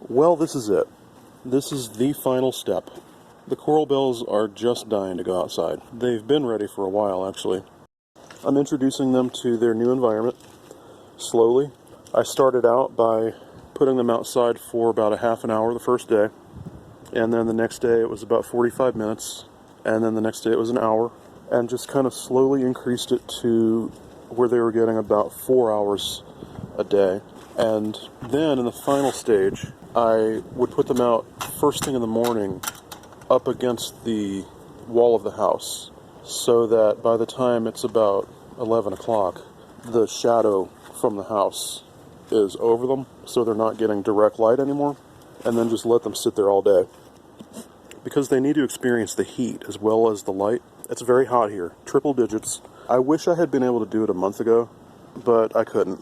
Well, this is it. This is the final step. The coral bells are just dying to go outside. They've been ready for a while, actually. I'm introducing them to their new environment slowly. I started out by putting them outside for about a half an hour the first day, and then the next day it was about 45 minutes, and then the next day it was an hour, and just kind of slowly increased it to where they were getting about 4 hours a day. And then in the final stage, I would put them out first thing in the morning up against the wall of the house, so that by the time it's about 11 o'clock, the shadow from the house is over them, so they're not getting direct light anymore, and then just let them sit there all day. Because they need to experience the heat as well as the light. It's very hot here, triple digits. I wish I had been able to do it a month ago, but I couldn't.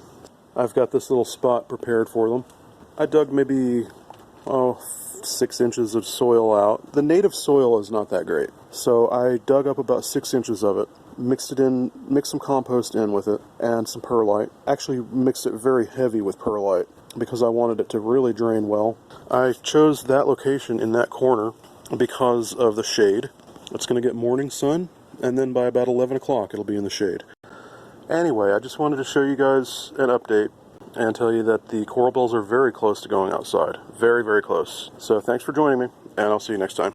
I've got this little spot prepared for them. I dug maybe, 6 inches of soil out. The native soil is not that great, so I dug up about 6 inches of it, mixed some compost in with it, and some perlite. Actually mixed it very heavy with perlite because I wanted it to really drain well. I chose that location in that corner because of the shade. It's going to get morning sun, and then by about 11 o'clock it'll be in the shade. Anyway, I just wanted to show you guys an update and tell you that the coral bells are very close to going outside. Very, very close. So thanks for joining me, and I'll see you next time.